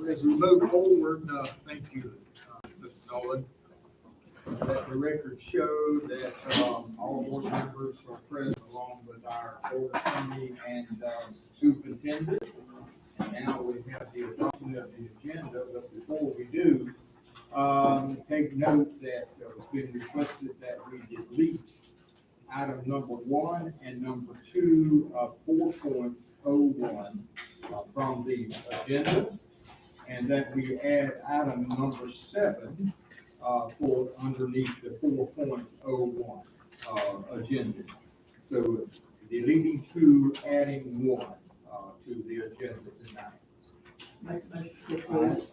As we move forward, thank you, Mr. Nolan. Let the record show that all board members are present along with our board attorney and superintendent. And now we have the adoption of the agenda, but before we do, take note that it's been requested that we delete item number 1 and number 2 of 4.01 from the agenda, and that we add item number 7 for underneath the 4.01 agenda. So deleting 2, adding 1 to the agenda tonight. Make a motion to approve.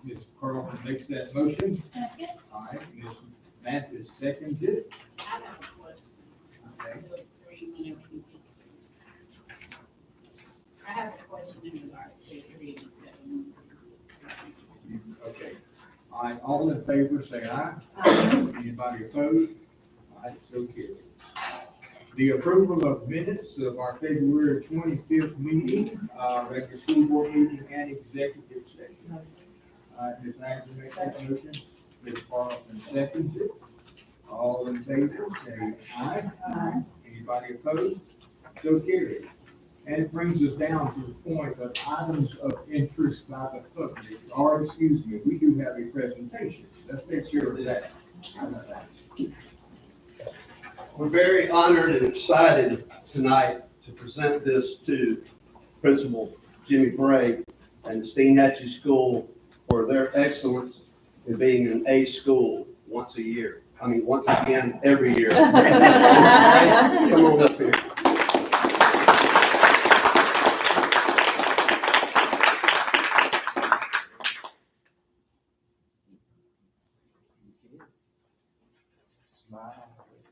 Ms. Carlton makes that motion. Second. All right, Ms. Mathis seconds it. I have a question. Okay. I have a question in regards to 3 and 7. Okay. All right, all in favor, say aye. Aye. Anybody opposed? All right, so carried. The approval of minutes of our February 25th meeting, regular school board meeting and executive session. Ms. Agnew makes that motion. Ms. Carlson seconds it. All in favor, say aye. Aye. Anybody opposed? So carried. And it brings us down to the point of items of interest by the public, or excuse me, we do have a presentation. Let's make sure of that. How about that? We're very honored and excited tonight to present this to Principal Jimmy Bray and Steinhatchee School for their excellence in being an A school once again, every year. Come on up here.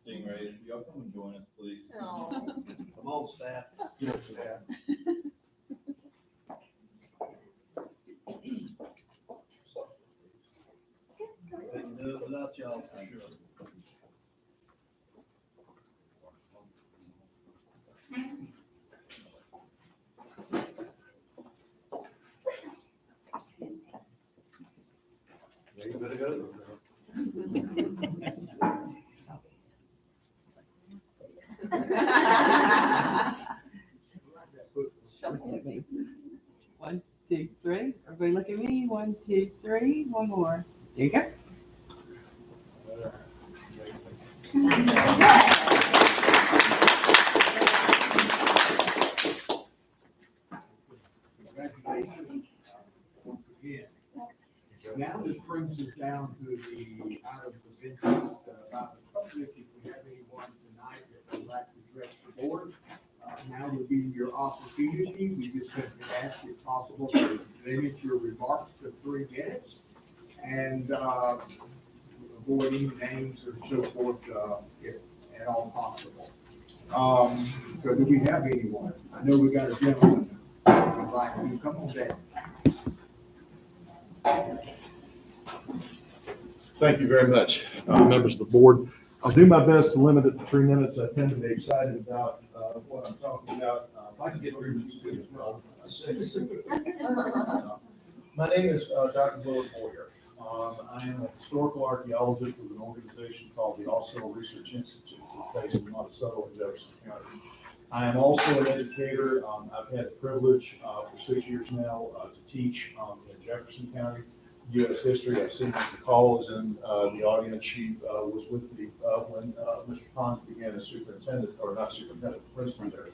Stingrays, y'all come and join us, please. Come on, staff. Couldn't do it without y'all, for sure. Yeah, you better go. One, two, three. Everybody look at me. 1, 2, 3. One more. There you go. Congratulations. Once again. Now this brings us down to the items of interest about the public. If we have anyone tonight that would like to address the board, now would be your opportunity. We just simply ask if possible to limit your remarks to 3 minutes and avoiding names or so forth if at all possible. So do we have anyone? I know we got a gentleman. I'd like to come on down. Thank you very much, members of the board. I'll do my best to limit it to 3 minutes. I tend to be excited about what I'm talking about. If I can get through these 2 as well. My name is Dr. Willard Boyer. I am a historical archaeologist with an organization called the All-Civil Research Institute, based in Monticello in Jefferson County. I am also an educator. I've had the privilege for 6 years now to teach in Jefferson County. U.S. history. I see Mr. Call is in the audience. She was with me when Mr. Pons began as superintendent, or not superintendent, principal there.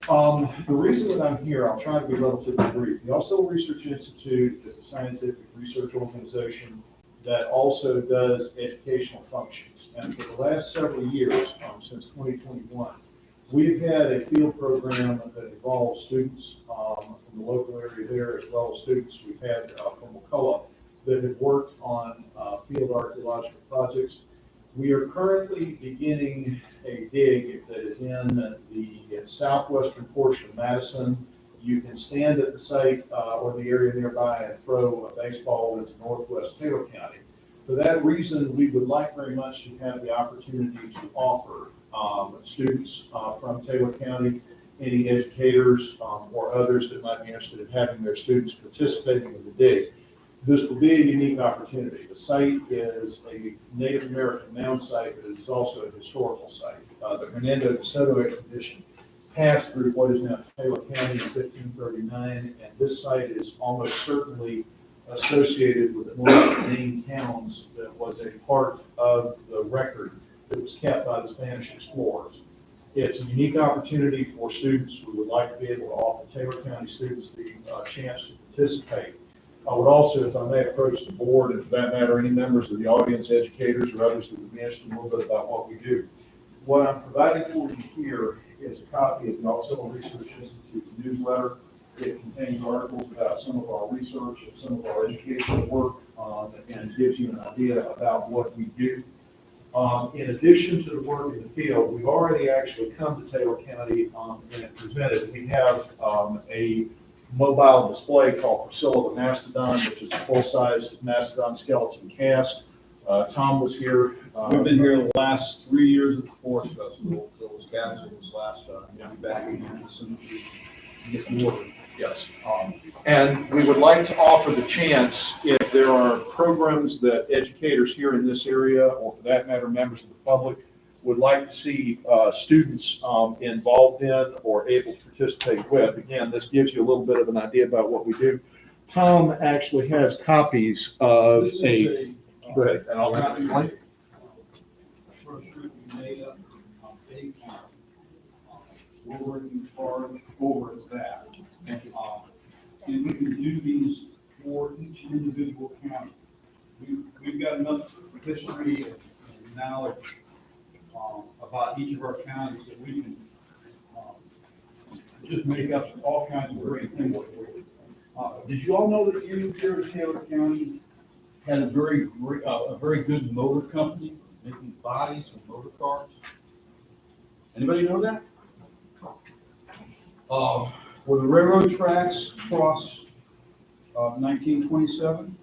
The reason that I'm here, I'll try to be relatively brief. The All-Civil Research Institute is a scientific research organization that also does educational functions. And for the last several years, since 2021, we've had a field program that involves students from the local area there, as well as students we've had from McCullough that have worked on field archaeological projects. We are currently beginning a dig that is in the southwestern portion of Madison. You can stand at the site or the area nearby and throw a baseball into northwest Taylor County. For that reason, we would like very much to have the opportunity to offer students from Taylor County any educators or others that might be interested in having their students participating in the dig. This will be a unique opportunity. The site is a Native American mound site, but it is also a historical site. The Hernando de Soto expedition passed through what is now Taylor County in 1539, and this site is almost certainly associated with one of the main towns that was a part of the record that was kept by the Spanish explorers. It's a unique opportunity for students. We would like to be able to offer Taylor County students the chance to participate. I would also, if I may, approach the board, and for that matter, any members of the audience, educators, or others that would be interested in a little bit about what we do. What I'm providing for you here is a copy of the All Research Institute's newsletter. It contains articles about some of our research and some of our educational work, and gives you an idea about what we do. In addition to the work in the field, we've already actually come to Taylor County and presented. We have a mobile display called Priscilla the Mastodon, which is a full-size mastodon skeleton cast. Tom was here. We've been here the last 3 years at the Forest Festival, so it was canceled this last time. We'll be back again as soon as we get more. Yes. And we would like to offer the chance, if there are programs that educators here in this area, or for that matter, members of the public, would like to see students involved in or able to participate with. Again, this gives you a little bit of an idea about what we do. Tom actually has copies of This is a, go ahead, and I'll copy explain. brochure we made up on page. We're working hard over that. And we can do these for each individual county. We've got enough history and knowledge about each of our counties that we can just make up all kinds of great things for you. Did you all know that in here in Taylor County had a very good motor company making bodies for motor cars? Anybody know that? Where the railroad tracks cross 1927,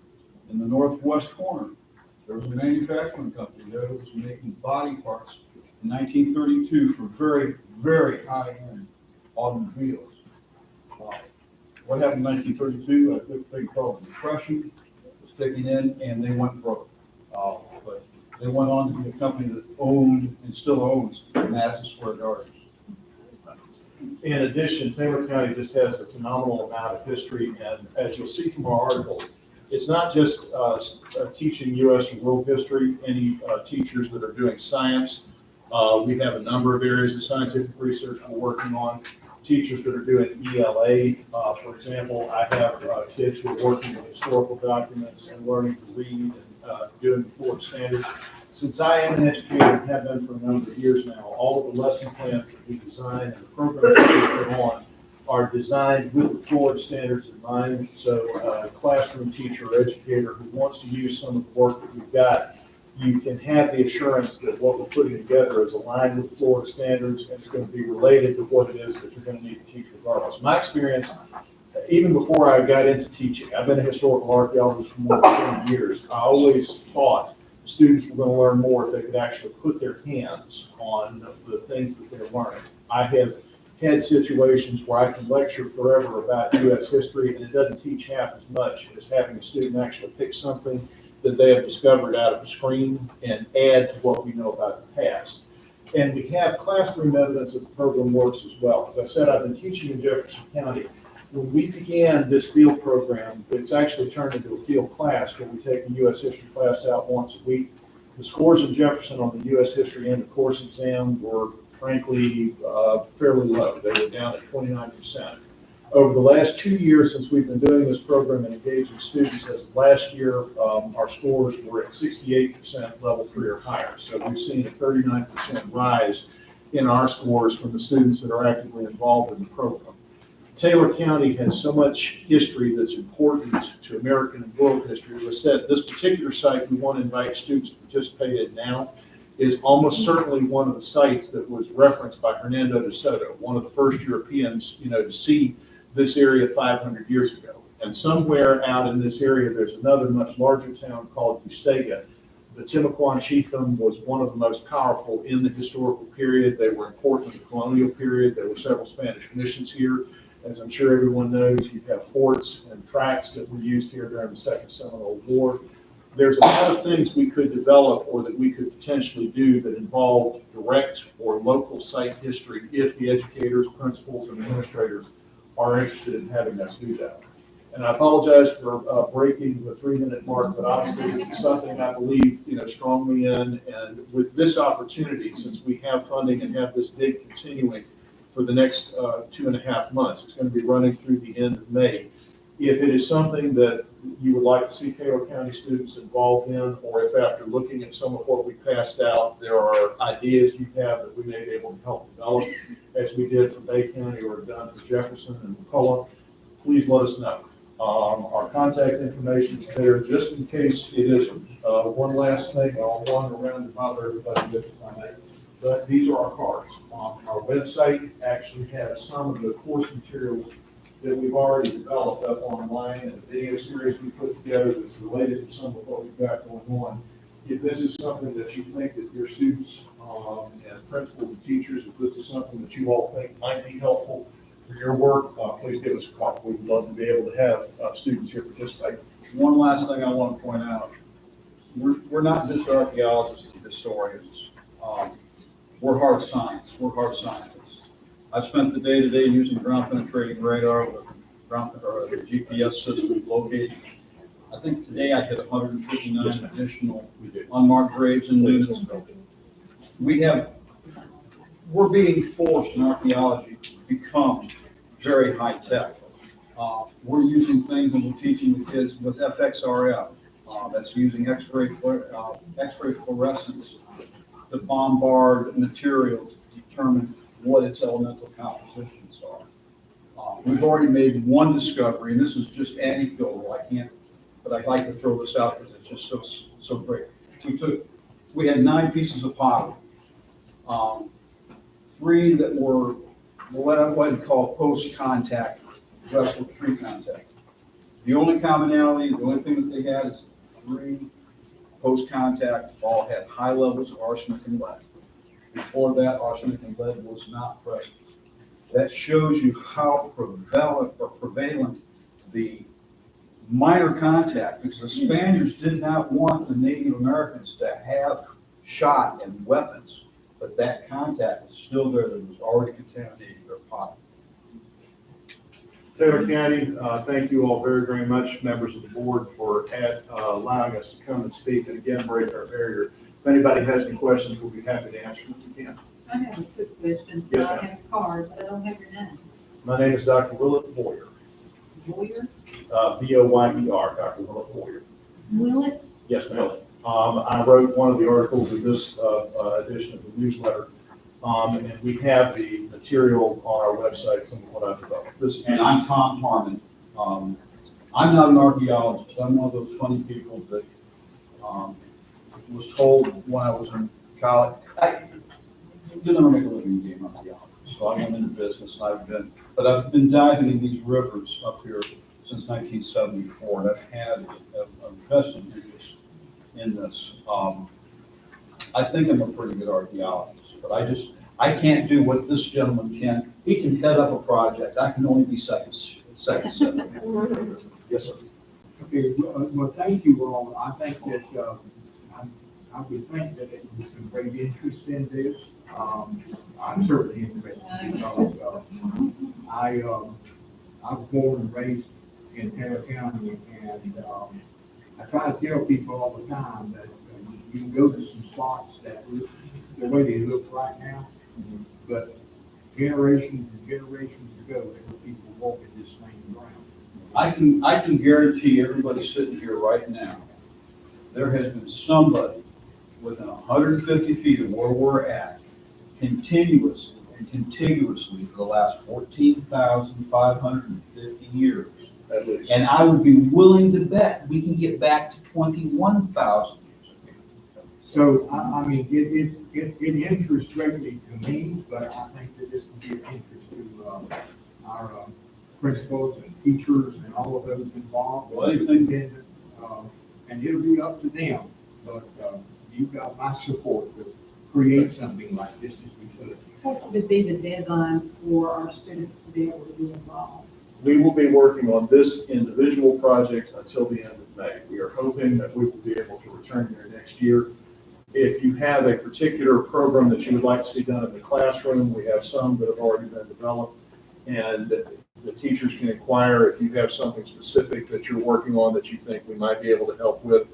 in the northwest corner, there was a manufacturing company there that was making body parts in 1932 for very, very high-end automobiles. What happened in 1932? A big thing called the Depression was kicking in, and they went broke. But they went on to be a company that owned and still owns Madison Square Garden. In addition, Taylor County just has a phenomenal amount of history, and as you'll see from our article, it's not just teaching U.S. and world history. Any teachers that are doing science, we have a number of areas of scientific research we're working on. Teachers that are doing ELA, for example, I have kids who are working with historical documents and learning to read and doing the Florida standards. Since I am an educator and have been for a number of years now, all of the lesson plans that we design and the programs that we put on are designed with the Florida standards in mind. So a classroom teacher or educator who wants to use some of the work that we've got, you can have the assurance that what we're putting together is aligned with the Florida standards and it's going to be related to what it is that you're going to need to teach regardless. My experience, even before I got into teaching, I've been a historical archaeologist for more than 20 years. I always thought students were going to learn more if they could actually put their hands on the things that they're learning. I have had situations where I can lecture forever about U.S. history, and it doesn't teach half as much as having a student actually pick something that they have discovered out of a screen and add to what we know about the past. And we have classroom evidence that the program works as well. As I said, I've been teaching in Jefferson County. When we began this field program, it's actually turned into a field class where we take a U.S. history class out once a week. The scores in Jefferson on the U.S. history end of course exam were frankly fairly low. They were down at 29%. Over the last 2 years since we've been doing this program and engaging students, as of last year, our scores were at 68% level 3 or higher. So we've seen a 39% rise in our scores from the students that are actively involved in the program. Taylor County has so much history that's important to American and world history. As I said, this particular site we want to invite students to participate in now is almost certainly one of the sites that was referenced by Hernando de Soto, one of the first Europeans, to see this area 500 years ago. And somewhere out in this area, there's another much larger town called Ustega The Timucuan chiefdom was one of the most powerful in the historical period. They were important in the colonial period. There were several Spanish missions here. As I'm sure everyone knows, you have forts and tracks that were used here during the Second Seminole War. There's a lot of things we could develop or that we could potentially do that involve direct or local site history if the educators, principals, and administrators are interested in having us do that. And I apologize for breaking the 3-minute mark, but obviously it's something I believe, strongly in. And with this opportunity, since we have funding and have this dig continuing for the next 2.5 months, it's going to be running through the end of May. If it is something that you would like to see Taylor County students involved in, or if after looking at some of what we passed out, there are ideas you have that we may be able to help develop, as we did for Bay County or done for Jefferson and McCullough, please let us know. Our contact information is there just in case it isn't. One last thing, I'll wander around and bother everybody with if I may. But these are our cards. Our website actually has some of the course materials that we've already developed up online, and a video series we put together that's related to some of what we've got going on. If this is something that you think that your students and principals and teachers, if this is something that you all think might be helpful for your work, please give us a call. We'd love to be able to have students here participate. One last thing I want to point out. We're not just archaeologists and historians. We're hard science. We're hard scientists. I've spent the day-to-day using ground penetrating radar with the GPS system locating. I think today I hit 159 additional unmarked graves in Newtonsville. We're being forced in archaeology to become very high tech. We're using things and we're teaching the kids with FXRF. That's using X-ray fluorescence to bombard material to determine what its elemental compositions are. We've already made one discovery, and this is just anecdotal. But I'd like to throw this out because it's just so great. We had 9 pieces of pottery. 3 that were what I would call post-contact, the rest were pre-contact. The only commonality, the only thing that they had is 3 post-contact all had high levels of arsenic and lead. Before that, arsenic and lead was not present. That shows you how prevalent the minor contact, because the Spaniards did not want the Native Americans to have shot and weapons, but that contact was still there that was already contaminating their pot. Taylor County, thank you all very, very much, members of the board, for allowing us to come and speak and again break our barrier. If anybody has any questions, we'll be happy to answer them if we can. I have a quick question. Yes, I ma'am. have a card, but I don't have your name. My name is Dr. Willett Boyer, Boyer? Boyer, Dr. Willett Boyer. Willett? Yes, ma'am. I wrote one of the articles of this edition of the newsletter, and we have the material on our website, some of what I've developed. And I'm Tom Harmon. I'm not an archaeologist. I'm one of those funny people that was told when I was in college, you never make a living being an archaeologist. So I went into business. I've been diving in these rivers up here since 1974, and I've had a vested interest in this. I think I'm a pretty good archaeologist, but I can't do what this gentleman can. He can head up a project. I can only be second step. Yes, sir. Okay, well, thank you all. I think that, I would think that it was some great interest in this. I'm certainly interested because, I was born and raised in Taylor County, and, I try to tell people all the time that you can go to some spots that look the way they look right now, but generations and generations ago, there were people walking this same ground. I can guarantee everybody sitting here right now, there has been somebody within 150 feet of where we're at, continuously and contiguously for the last 14,550 years. At least. And I would be willing to bet we can get back to 21,000 years ago. So, I mean, it interests greatly to me, but I think that this will be of interest to, our, principals and teachers and all of those involved. Well, I think- And it'll be up to them but, you got my support to create something like this as we could. What would be the deadline for our students to be able to be involved? We will be working on this individual project until the end of May. We are hoping that we will be able to return here next year. If you have a particular program that you would like to see done in the classroom, we have some that have already been developed. And the teachers can inquire if you have something specific that you're working on that you think we might be able to help with.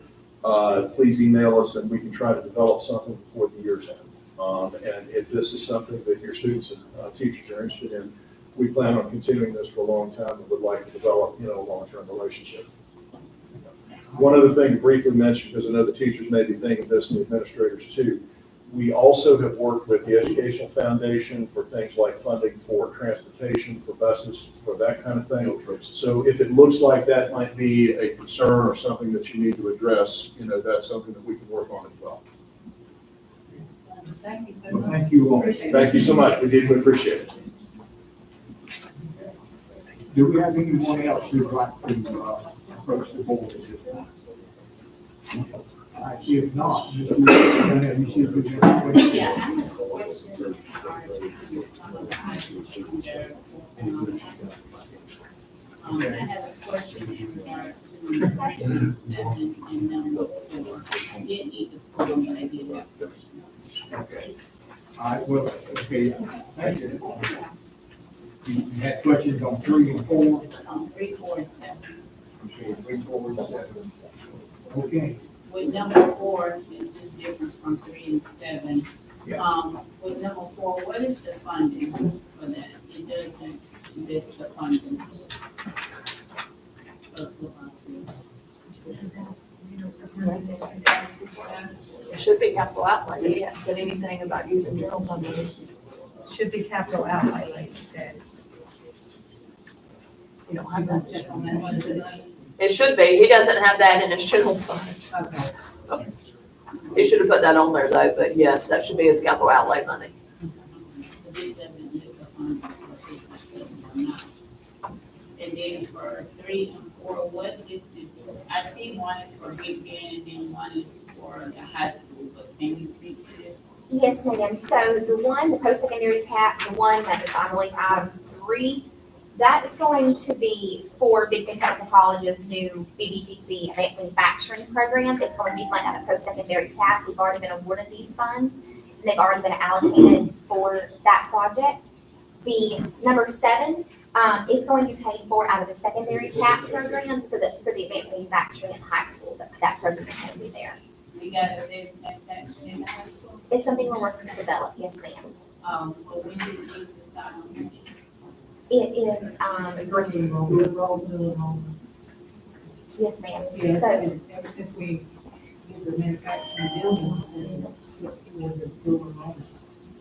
Please email us and we can try to develop something before the year's end. And if this is something that your students and teachers are interested in, we plan on continuing this for a long time and would like to develop, a long-term relationship. One other thing to briefly mention, because I know the teachers may be thinking this and the administrators too, we also have worked with the Educational Foundation for things like funding for transportation, for buses, for that kind of thing. So if it looks like that might be a concern or something that you need to address, that's something that we can work on as well. Thank you so Well, much. thank you all. Thank you so much. We appreciate it. Do we have anyone else who'd like to, approach the board at this time? If not, you see if we have a question. Yeah, I have a question. Some of the items under, I have a question in regards to item 7 and number 4. I did need the form, but I did have a question. Okay. All right, well, okay, thank you. You had questions on 3 and 4? 3, 4, and 7. Okay, 3, 4, and 7. Okay. With number 4, since it's different from 3 and 7, Yeah. with number 4, what is the funding for that? It doesn't list the funding. It should be capital outlay. He hasn't said anything about using general fund money. Should be capital outlay, Lacey said. You don't have that. What is it? It should be. He doesn't have that in his general fund. Okay. He should have put that on there though, but yes, that should be his capital outlay money. Because it doesn't list the funding for 6 and 7 or not. And then for 3 and 4, what is the, I see one is for Big Bend and then one is for the high school, but can you speak to this? Yes, ma'am. So the post-secondary cap, the one that is on really item 3, that is going to be for Big Bend Technical College's new BBTC Advanced Manufacturing Program. It's going to be funded out of post-secondary cap. We've already been awarded these funds, and they've already been allocated for that project. The number 7 is going to be paid for out of the secondary cap program for the advanced manufacturing at the high school. That program is going to be there. We got a advanced manufacturing in the high school. It's something we're working to develop. Yes, ma'am. But when did we decide on that? It is, Dual enrollment. yes, ma'am. Yes, So, ever since we did the manufacturing buildings and with the dual enrollment.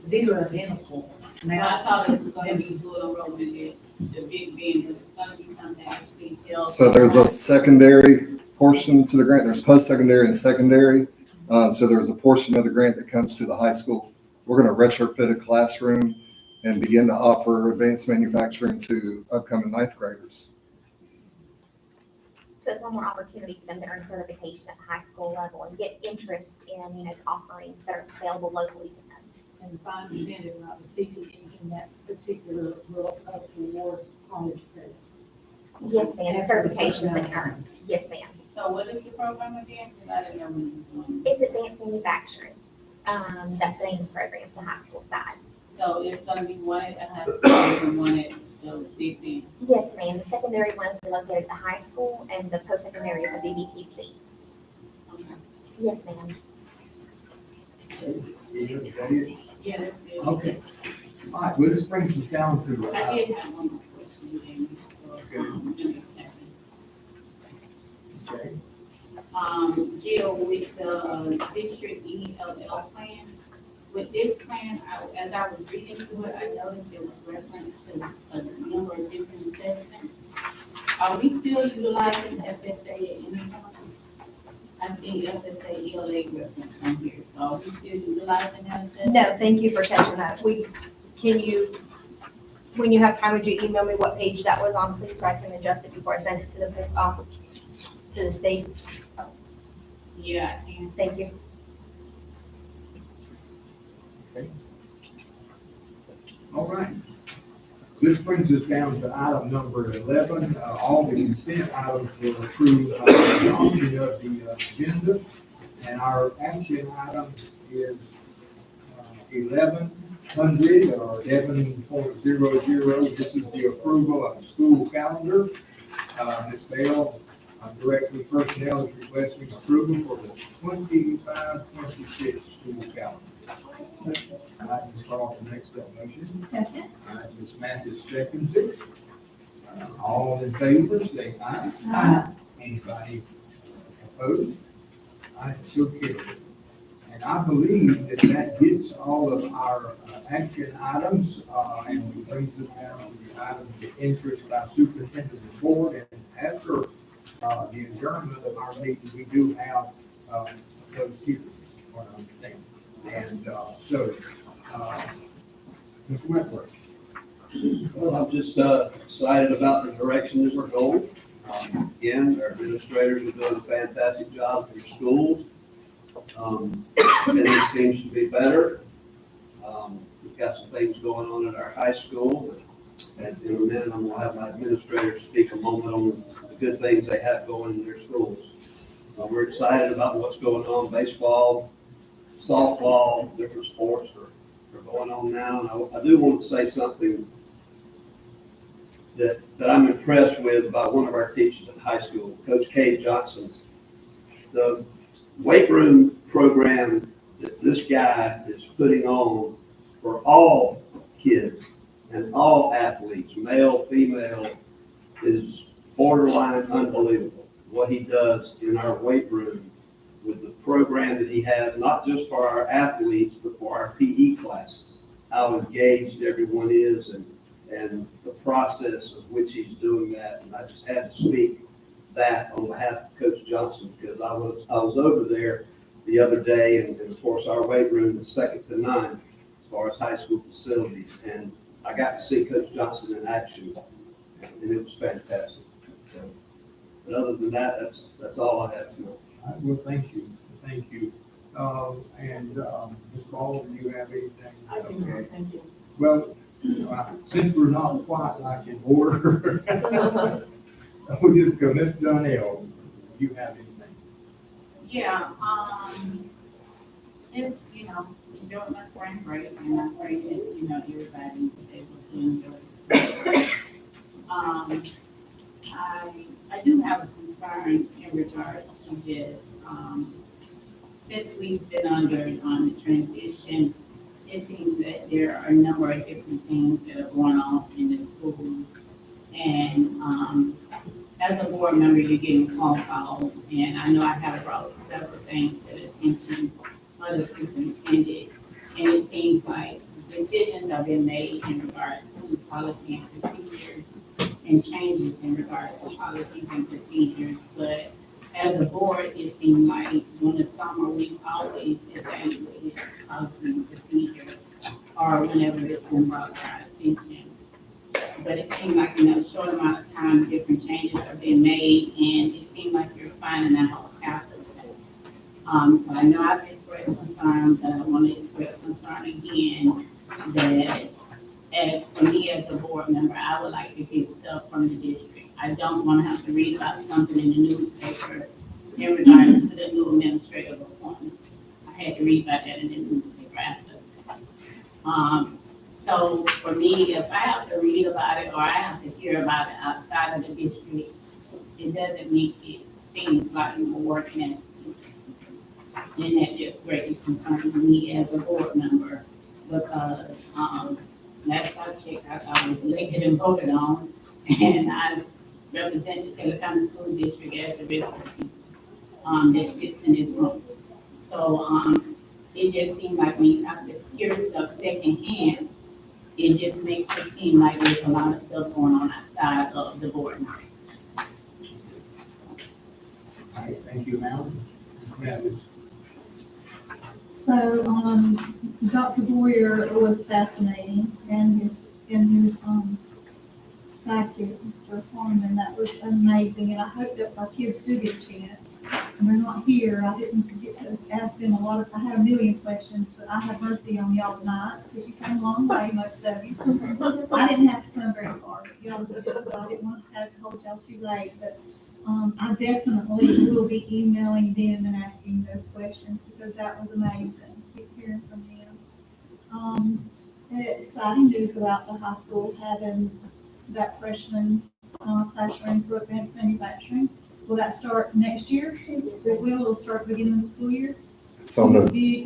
These are identical. Now, I thought it was gonna be dual enrollment at the Big Bend, but it's gonna be something actually else. So there's a secondary portion to the grant. There's post-secondary and secondary. So there's a portion of the grant that comes to the high school. We're going to retrofit a classroom and begin to offer advanced manufacturing to upcoming 9th graders. so it's one more opportunity for them to earn certification at the high school level and get interest in, offerings that are available locally to them. And the fine event is not the CPEs in that particular will up towards college credit. Yes, ma'am. After the Certifications they first can earn. Yes, ma'am. So what is the program again? Because I didn't know when you were doing it. It's advanced manufacturing. That's the name of the program for the high school side. So it's gonna be one at the high school and one at the Big Bend. Yes, ma'am. The secondary one is located at the high school and the post-secondary is the BBTC. Okay. Yes, ma'am. Is that it? Yeah, that's it. Okay. All right, well, this brings us down to, I did have one more question, Jamie. Number 7. okay. Jill, with the district ELL plan, with this plan, as I was reading through it, I noticed there was reference to a number of different assessments. Are we still utilizing FSA at any point? I see FSA ELA reference on here, so are we still utilizing that assessment? No, thank you for catching that. When you have time, would you email me what page that was on, please, so I can adjust it before I send it to the state? Yeah, I can. Thank you. All right. This brings us down to item number 11. All the consent items were approved by the adoption of the agenda. And our action item is 1100 or 11.00. This is the approval of the school calendar. Ms. Bell, Director of Personnel is requesting approval for the 25-26 school calendar. All right, Ms. Carlton makes that motion. Second. All right, Ms. Mathis seconds it. All in favor, say aye. Aye. Anybody opposed? I so carried. And I believe that that gets all of our action items, and we brings us down to the items of interest by superintendent of the board. And after the adjournment of our meeting, we do have those here, what I understand. And so, Mr. Wentworth. Well, I'm just excited about the direction that we're going. Again, our administrators are doing a fantastic job in their schools. It seems to be better. We've got some things going on at our high school. And in a minute, I'm gonna have my administrators speak a moment on the good things they have going in their schools. We're excited about what's going on, baseball, softball, different sports are going on now. And I do want to say something that I'm impressed with about one of our teachers in high school, Coach Cade Johnson. The weight room program that this guy is putting on for all kids and all athletes, male, female, is borderline unbelievable. What he does in our weight room with the program that he has, not just for our athletes, but for our PE classes, how engaged everyone is and the process of which he's doing that. And I just had to speak that on behalf of Coach Johnson, because I was over there the other day, and of course our weight room is second to none as far as high school facilities. And I got to see Coach Johnson in action, and it was fantastic. So, but other than that, that's all I have to know. All right, well, thank you. Thank you. And Ms. Ball, do you have anything? I do not, thank you. Well, since we're not quite like in order, we'll just go, Ms. Donnell, do you have anything? Yeah, it's, enjoying my spring break, and I pray that, everybody is able to enjoy the spring break. I do have a concern in regards to this, since we've been under the transition, it seems that there are a number of different things that are going on in the schools. And as a board member, you're getting phone calls, and I know I have brought several things to the attention of the superintendent. And it seems like decisions have been made in regards to policy and procedures and changes in regards to policies and procedures. But as a board, it seemed like during the summer, we've always evaluated policy and procedures, or whenever it's been brought to our attention. But it seemed like in a short amount of time, different changes are being made, and it seemed like you're finding out after the fact. So I know I've expressed concern, but I want to express concern again that as for me as a board member, I would like to get stuff from the district. I don't want to have to read about something in the newspaper in regards to the new administrative appointments. I had to read about that in the newspaper after. So for me, if I have to read about it or I have to hear about it outside of the district, it doesn't make it seem like we're working as a team. And that just greatly concerns me as a board member, because last I checked, I thought I was elected and voted on, and I represent the Taylor County School District as the rest of the people that sits in this room. So it just seemed like when you have to hear stuff secondhand, it just makes it seem like there's a lot of stuff going on outside of the board now. All right, thank you, ma'am. Ms. So, Dr. Boyer was fascinating in his Thank you, Mr. Foreman, that was amazing, and I hope that our kids do get a chance. And they're not here, I didn't get to ask them a lot of, I had a million questions, but I have mercy on y'all tonight, because you came a long way, most of you. I didn't have to come very far, but y'all did, so I didn't want to have to hold y'all too late, but, I definitely will be emailing them and asking those questions, because that was amazing, hearing from them. Exciting news about the high school having that freshman classroom for advanced manufacturing. Will that start next year? Yes, it will. It'll start beginning of the school year. So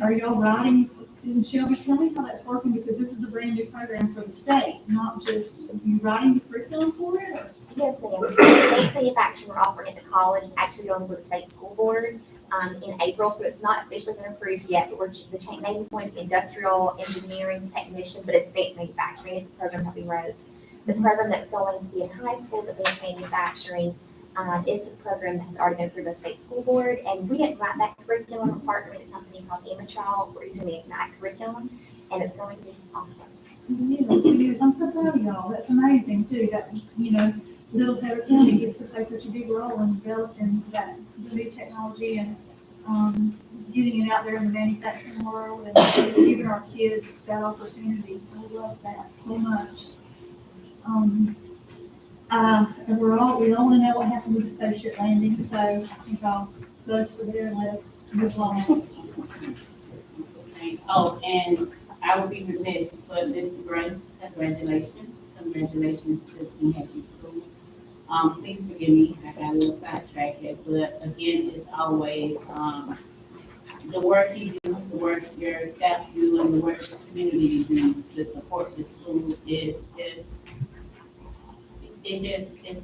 Are y'all writing, and Shelby, tell me how that's working, because this is a brand new program for the state, not just, you writing the curriculum for it? Or? Yes, ma'am. So advanced manufacturing, we're offering at the college, it's actually going to the state school board in April, so it's not officially been approved yet, but the name is going to be Industrial Engineering Technician, but it's advanced manufacturing is the program that we wrote. The program that's going to be in high schools, advanced manufacturing, it's a program that has already been approved by the state school board, and we didn't write that curriculum. We're partnering with a company called Imitrol. We're using the Ignite curriculum, and it's going to be awesome. Yes, it is. I'm so proud of y'all. That's amazing too, that, Little Taylor County gets to play such a big role in developing that new technology and, getting it out there in the manufacturing world and giving our kids that opportunity. I love that so much. And we all want to know what happened with the spaceship landing, so I think I'll close for there and let us move on. Oh, and I would be remiss, but Mr. Gray, congratulations to Steinhatchee School. Please forgive me, I got a little sidetracked here, but again, it's always, the work you do, the work your staff do, and the work the community do to support the school is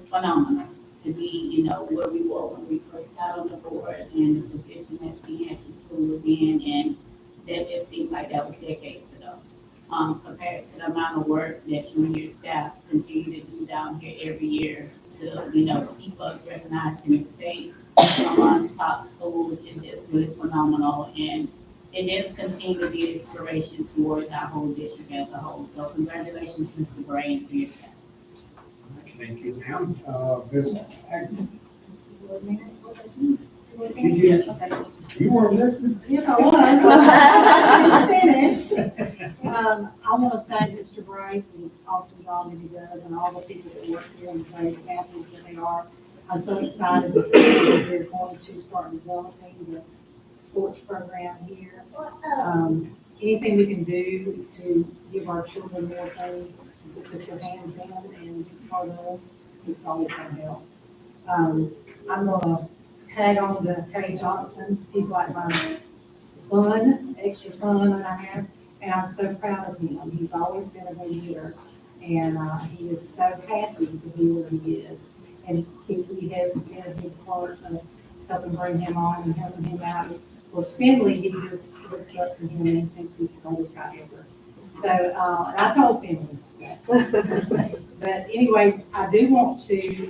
phenomenal to be, where we were when we first got on the board and the position that Steinhatchee School was in, and that just seemed like that was decades ago. Compared to the amount of work that you and your staff continue to do down here every year to, keep us recognized in the state amongst top schools, it's just really phenomenal. And it just continue to be an inspiration towards our whole district as a whole. So congratulations, Mr. Gray, and to your staff. Thank you, ma'am. Ms. Agnew, you weren't listening? Yes, I was. It's finished. I want to thank Mr. Bray for the awesome job that he does and all the people that work here and the great examples that they are. I'm so excited to see that they're going to start developing the sports program here. Anything we can do to give our children more things to put their hands in and be part of, it's always going to help. I'm going to tag on to Harry Johnson. He's like my son, extra son that I have, and I'm so proud of him. He's always been a good leader, and he is so happy to be where he is. And he has been a big part of helping bring him on and helping him out. Well, Finley, he just looks up to him and thinks he's the greatest guy ever. So, and I told Finley that. But anyway, I do want to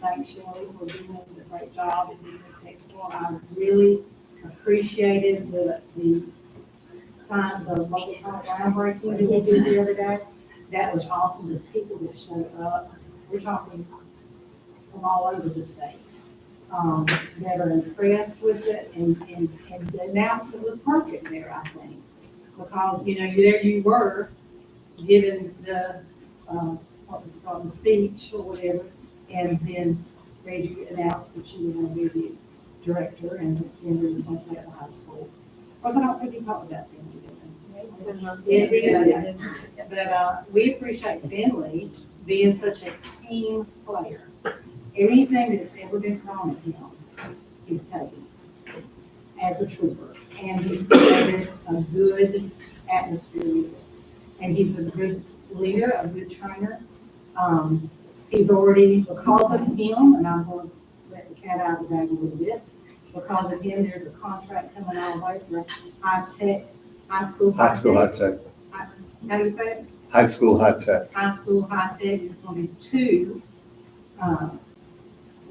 thank Shelley for doing a great job at being technical. I really appreciated the local groundbreaking that we did the other day. That was awesome. The people that showed up, we're talking from all over the state, that are impressed with it, and the announcement was perfect there, I think, because, there you were giving the speech or whatever, and then Reggie announced that you were going to be the director and the responsibility at the high school. Of course, I don't think he talked about Finley, did he? But we appreciate Finley being such a team player. Anything that's ever been thrown at him, he's taken as a trooper, and he's created a good atmosphere with it. And he's a good leader, a good trainer. He's already, because of him, and I'm going to let the cat out of the bag a little bit, because of him, there's a contract coming our way for high school high school high tech. How do you say it? High school high tech. High school high tech. There's going to be 2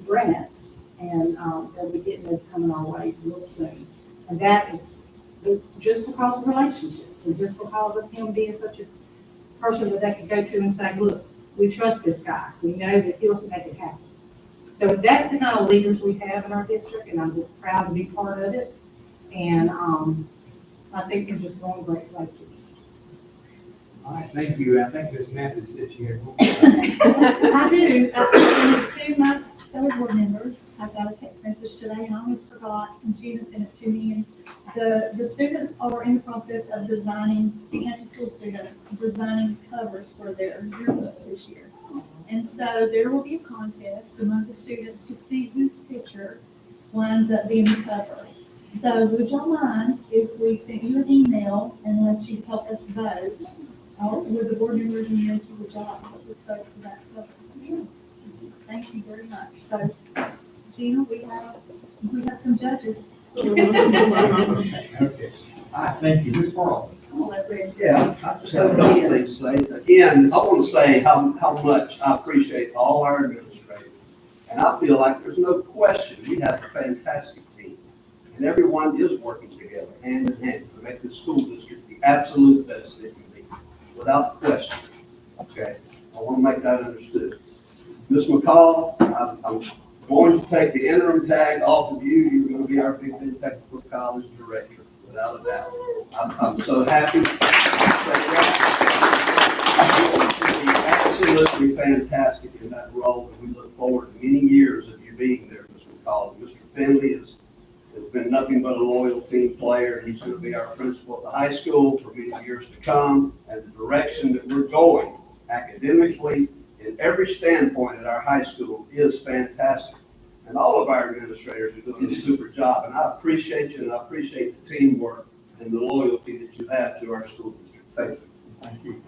grants, and they'll be getting this coming our way real soon. And that is just because of relationships, and just because of him being such a person that they could go to and say, look, we trust this guy. We know that he'll make it happen. So that's the kind of leaders we have in our district, and I'm just proud to be part of it. And, I think they're just going great places. All right, thank you. I think Ms. Mathis said she had one. I do, and it's to my fellow board members. I got a text message today and I almost forgot, and Gina sent it to me. And the students are in the process of designing, Steen Hatchie School students, designing covers for their yearbook this year. And so there will be a contest among the students to see whose picture lines up being the cover. So would y'all mind if we sent you an email and let you help us vote? With the board members and you, would y'all help us vote for that cover? Thank you very much. So, Gina, we have some judges. Okay. All right, thank you. Ms. Carl. Yeah, I just have a couple things to say. Again, I want to say how much I appreciate all our administrators. And I feel like there's no question we have a fantastic team. And everyone is working together hand in hand to make the school district the absolute best it can be, without question. Okay, I want to make that understood. Ms. McCall, I'm going to take the interim tag off of you. You're going to be our Big Bend Technical College director, without a doubt. I'm so happy. You're absolutely fantastic in that role, and we look forward to many years of you being there, Ms. McCall. Mr. Finley has been nothing but a loyal team player. He's going to be our principal at the high school for many years to come, and the direction that we're going academically in every standpoint at our high school is fantastic. And all of our administrators are doing a super job, and I appreciate you, and I appreciate the teamwork and the loyalty that you have to our school district. Thank you. Thank you.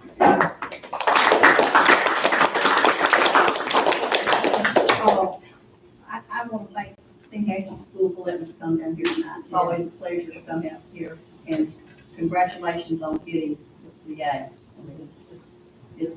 I want to thank Steen Hatchie School for letting us come down here tonight. It's always a pleasure to come out here, and congratulations on getting the game. I mean, it's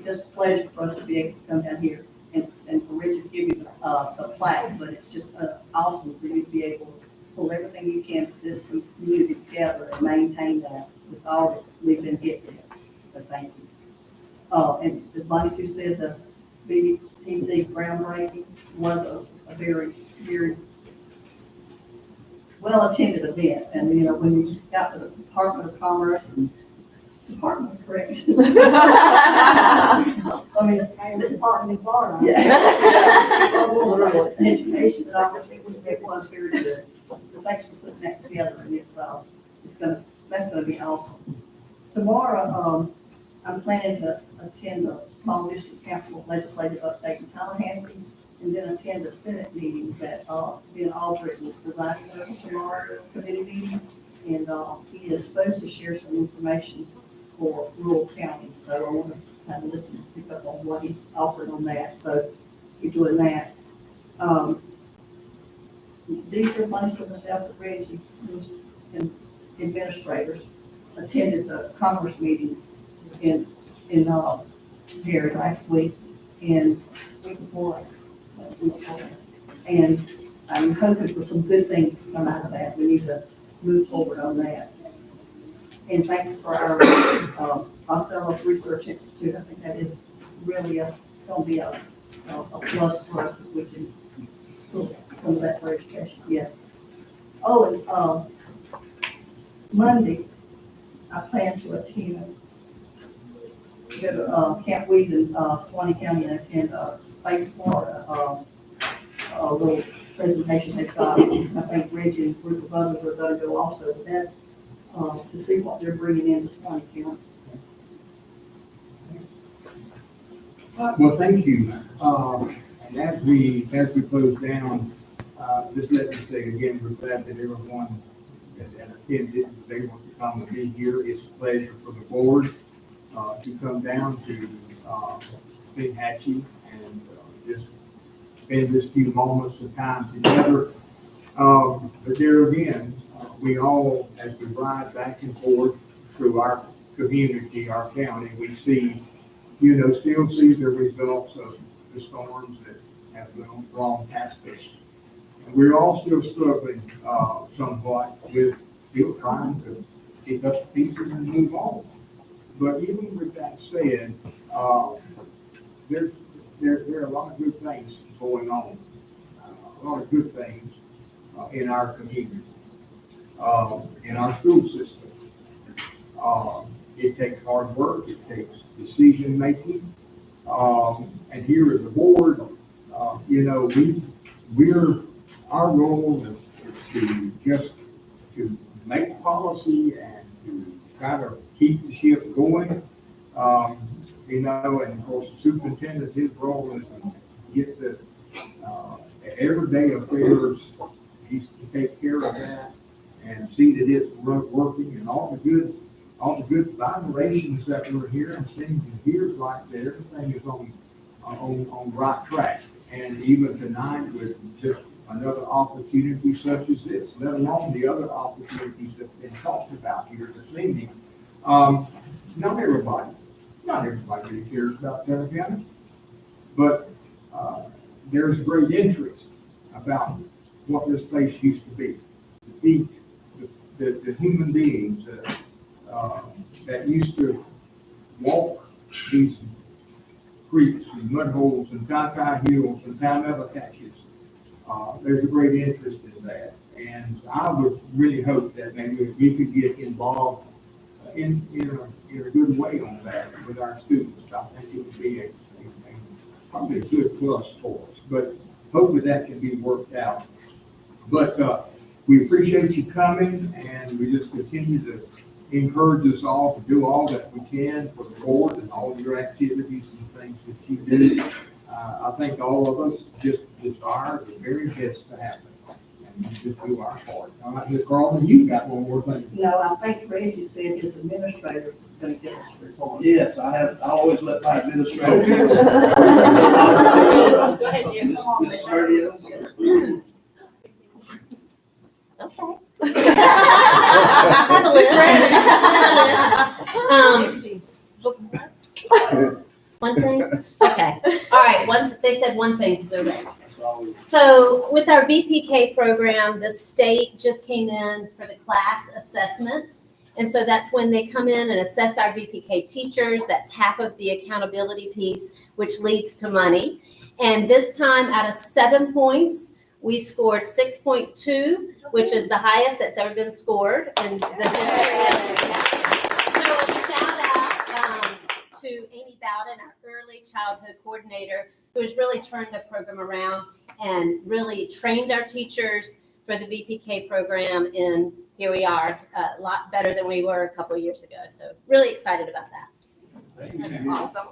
just a pleasure for us to be able to come down here and for Richard to give you the plaque, but it's just awesome for you to be able to pull everything you can for this community together and maintain that with all that we've been hit with. So thank you. And as Bonnie Sue said, the BBTC groundbreaking was a very, very well-attended event. And, you know, when you got the Department of Commerce and Department of Corrections. I mean, the Department of Florida. Yeah. Education, it was very good. So thanks for putting that together, and that's gonna be awesome. Tomorrow, I'm planning to attend a small district council legislative update in Tallahassee, and then attend a Senate meeting that Ben Aldrich was presiding over tomorrow, committee meeting, and he is supposed to share some information for rural counties, so I want to kind of listen, pick up on what he's offered on that, so we're doing that. Deidre, Lisa, myself, Reggie, and administrators attended the Congress meeting in here last week, and week before, and I'm hoping for some good things to come out of that. We need to move forward on that. And thanks for our Osceola Research Institute. I think that is really going to be a plus for us if we can pull some of that for education. Yes. Oh, and Monday, I plan to attend, go to Camp Weed in Suwannee County and attend Space Florida, a little presentation they've got. I think Reggie and a group of others are going to go also, but that's to see what they're bringing in to Suwannee County. Well, thank you. And as we close down, just let me say again, we're glad that everyone that attended was able to come and be here. It's a pleasure for the board to come down to Steen Hatchie and just spend this few moments of time together. But there again, we all, as we ride back and forth through our community, our county, we see, still see the results of the storms that have gone past us. And we're all still struggling somewhat with still trying to pick up the pieces and move on. But even with that said, there are a lot of good things going on, a lot of good things in our community, in our school system. It takes hard work, it takes decision making, and here as a board, our role is to just to make policy and to try to keep the ship going. And of course, the superintendent, his role is to get the everyday affairs, he's to take care of that and see that it's working, and all the good vibrations that we're hearing seems to hear like that everything is on the right track. And even tonight with just another opportunity such as this, let alone the other opportunities that have been talked about here this evening. Not everybody really cares about Taylor County, but there's great interest about what this place used to be. The human beings that used to walk these creeks and mud holes and tie hills and palmetto patches. There's a great interest in that. And I would really hope that maybe we could get involved in a good way on that with our students. I think it would be probably a good plus for us. But hopefully that can be worked out. But we appreciate you coming, and we just continue to encourage us all to do all that we can for the board and all your activities and things that you do. I think all of us just desire the very best to happen, and we just do our part. All right, Ms. Carlton, you've got one more thing. No, I think Reggie said his administrator is going to give us a report. Yes, I always let my administrator. Ms. Sturdy. Okay. I have a list. One thing? Okay. All right, they said one thing, so ready. So with our VPK program, the state just came in for the class assessments. And so that's when they come in and assess our VPK teachers. That's half of the accountability piece, which leads to money. And this time, out of 7 points, we scored 6.2, which is the highest that's ever been scored in the history of So shout out to Amy Bowden, our early childhood coordinator, who has really turned the program around and really trained our teachers for the VPK program. And here we are, a lot better than we were a couple of years ago. So really excited about that. Awesome.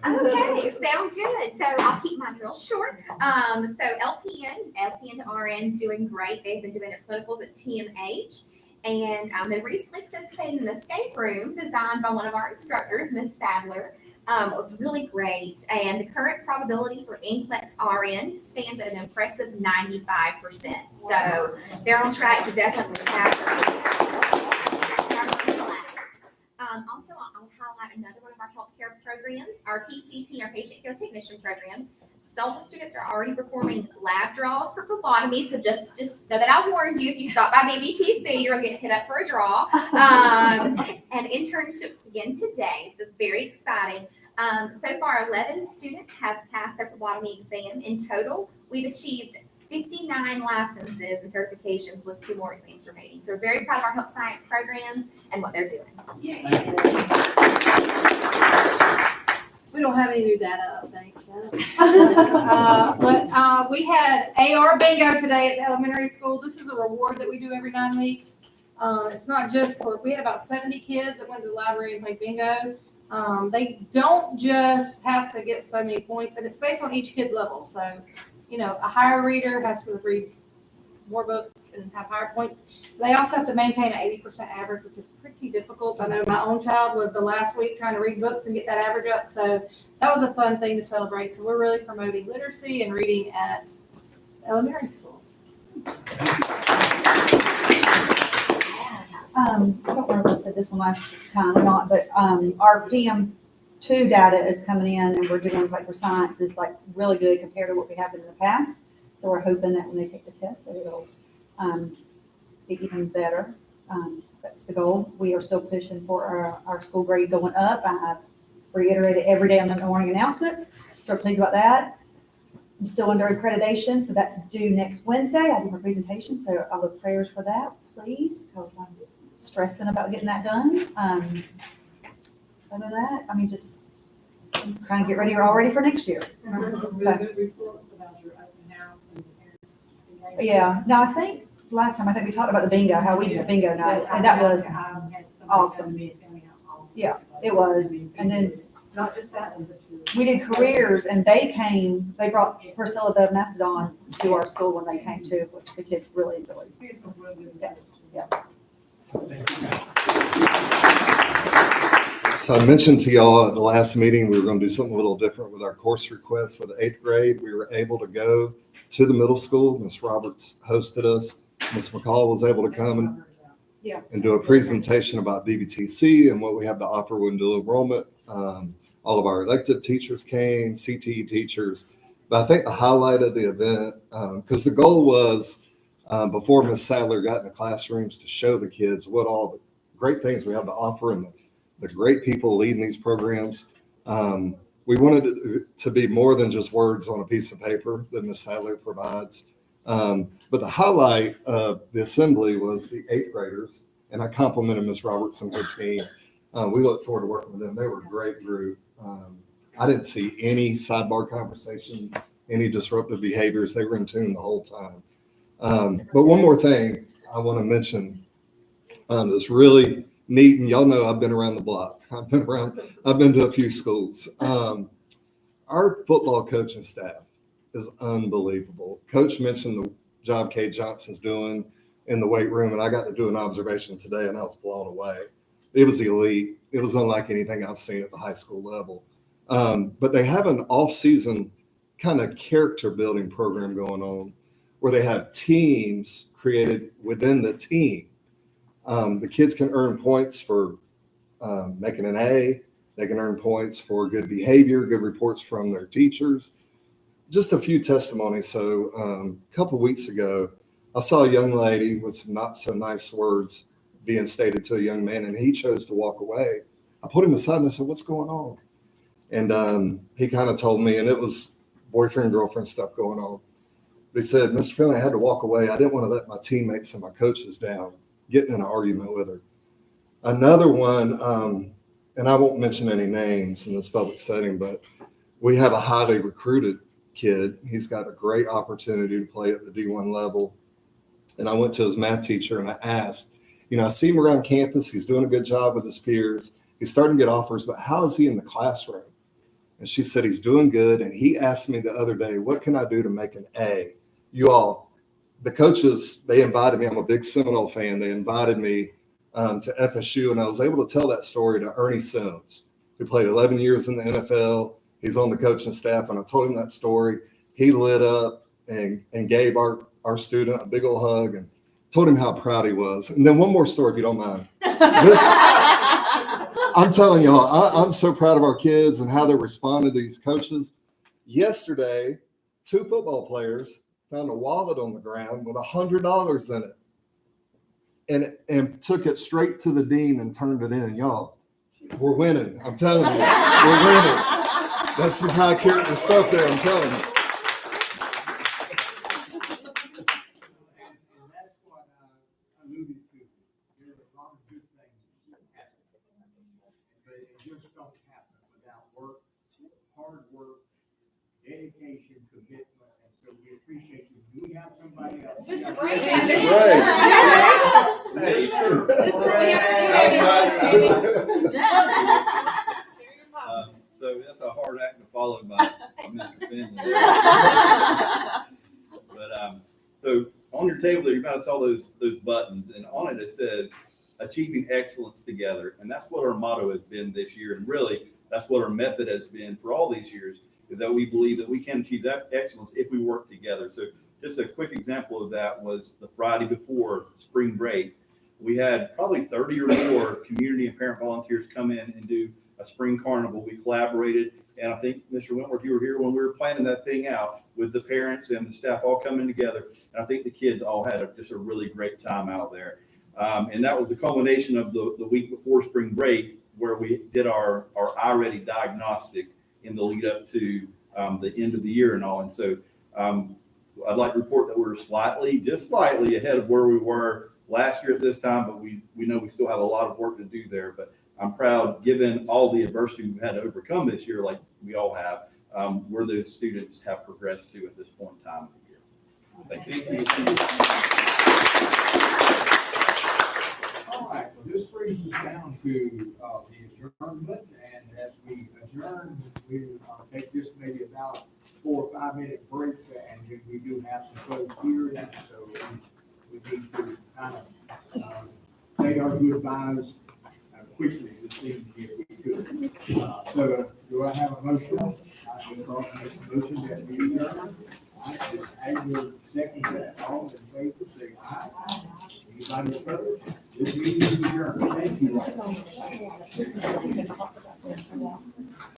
Okay, sounds good. So I'll keep mine real short. So LPN to RN's doing great. They've been doing their clinicals at TMH. And they recently participated in an escape room designed by one of our instructors, Miss Sadler. It was really great. And the current probability for NCLEX RN stands at an impressive 95%. So they're on track to definitely pass their Also, I'll highlight another one of our healthcare programs, our PCT, our patient care technician programs. Some students are already performing lab draws for phlebotomy, so just know that I warned you. If you stop by BBTC, you're gonna get hit up for a draw. And internships begin today, so it's very exciting. So far, 11 students have passed their phlebotomy exam. In total, we've achieved 59 licenses and certifications with 2 more exams remaining. So we're very proud of our health science programs and what they're doing. We don't have any new data updates yet. But we had AR bingo today at the elementary school. This is a reward that we do every 9 weeks. It's not just we had about 70 kids that went to the library and played bingo. They don't just have to get so many points, and it's based on each kid's level. So, a higher reader has to read more books and have higher points. They also have to maintain an 80% average, which is pretty difficult. I know my own child was the last week trying to read books and get that average up. So that was a fun thing to celebrate. So we're really promoting literacy and reading at elementary school. I don't know if I said this one last time or not, but our PM2 data is coming in, and we're doing paper science is like really good compared to what we have in the past. So we're hoping that when they take the test, that it'll be even better. That's the goal. We are still pushing for our school grade going up. I have reiterated every day on the morning announcements, so we're pleased about that. I'm still under accreditation, so that's due next Wednesday. I do my presentation, so I'll look prayers for that, please, because I'm stressing about getting that done. Other than that, I mean, just kind of get ready already for next year. Really good reports about your open house and the parents. Yeah, no, I think last time, I think we talked about the bingo, how we did bingo night, and that was awesome. Yeah, it was. And then Not just that one, but your. we did careers, and they brought Priscilla the Mastodon to our school when they came too, which the kids really enjoyed. It's a real good. Yeah. So I mentioned to y'all at the last meeting, we were going to do something a little different with our course requests for the 8th grade. We were able to go to the middle school. Ms. Roberts hosted us. Ms. McCall was able to come and do a presentation about DVTC and what we have to offer with dual enrollment. All of our elective teachers came, CTE teachers. But I think the highlight of the event, because the goal was before Ms. Sadler got in the classrooms to show the kids what all the great things we have to offer and the great people leading these programs. We wanted it to be more than just words on a piece of paper that Ms. Sadler provides. But the highlight of the assembly was the 8th graders, and I complimented Ms. Roberts and her team. We look forward to working with them. They were a great group. I didn't see any sidebar conversations, any disruptive behaviors. They were in tune the whole time. But one more thing I want to mention that's really neat, and y'all know I've been around the block. I've been to a few schools. Our football coaching staff is unbelievable. Coach mentioned the job Kate Johnson's doing in the weight room, and I got to do an observation today, and I was blown away. It was elite. It was unlike anything I've seen at the high school level. But they have an off-season kind of character building program going on where they have teams created within the team. The kids can earn points for making an A. They can earn points for good behavior, good reports from their teachers. Just a few testimonies. So a couple of weeks ago, I saw a young lady with some not so nice words being stated to a young man, and he chose to walk away. I put him aside and I said, "What's going on?" And he kind of told me, and it was boyfriend, girlfriend stuff going on. But he said, "Mr. Finley, I had to walk away. I didn't want to let my teammates and my coaches down, getting in an argument with her." Another one, and I won't mention any names in this public setting, but we have a highly recruited kid. He's got a great opportunity to play at the D1 level. And I went to his math teacher and I asked, I see him around campus. He's doing a good job with his peers. He's starting to get offers, but how is he in the classroom? And she said, he's doing good. And he asked me the other day, what can I do to make an A? You all, the coaches, they invited me. I'm a big Seminole fan. They invited me to FSU, and I was able to tell that story to Ernie Sims, who played 11 years in the NFL. He's on the coaching staff, and I told him that story. He lit up and gave our student a big old hug and told him how proud he was. And then one more story, if you don't mind. I'm telling y'all, I'm so proud of our kids and how they responded to these coaches. Yesterday, 2 football players found a wallet on the ground with $100 in it and took it straight to the dean and turned it in. Y'all, we're winning. I'm telling you, we're winning. That's some high character stuff there, I'm telling you. Hard work, dedication, commitment, and so we appreciate you. Do we have somebody else? Mr. Bray. So that's a hard act to follow by Mr. Finley. But so on your table there, you might have saw those buttons, and on it says achieving excellence together, and that's what our motto has been this year, and really that's what our method has been for all these years, is that we believe that we can achieve that excellence if we work together. So just a quick example of that was the Friday before spring break. We had probably 30 or more community and parent volunteers come in and do a spring carnival. We collaborated, and I think, Mr. Wentworth, you were here when we were planning that thing out with the parents and the staff all coming together. And I think the kids all had just a really great time out there. And that was the culmination of the week before spring break, where we did our iReady diagnostic in the lead up to the end of the year and all. And so I'd like to report that we're just slightly ahead of where we were last year at this time, but we know we still have a lot of work to do there. But I'm proud, given all the adversity we've had to overcome this year, like we all have, where those students have progressed to at this point in time of the year. Thank you. All right, well, this brings us down to the adjournment, and as we adjourn, we take this maybe about 4 or 5 minute break, and then we do have some closed hearings, so we need to kind of say our goodbyes quickly this evening if we could. So do I have a motion? I will make a motion that we adjourn.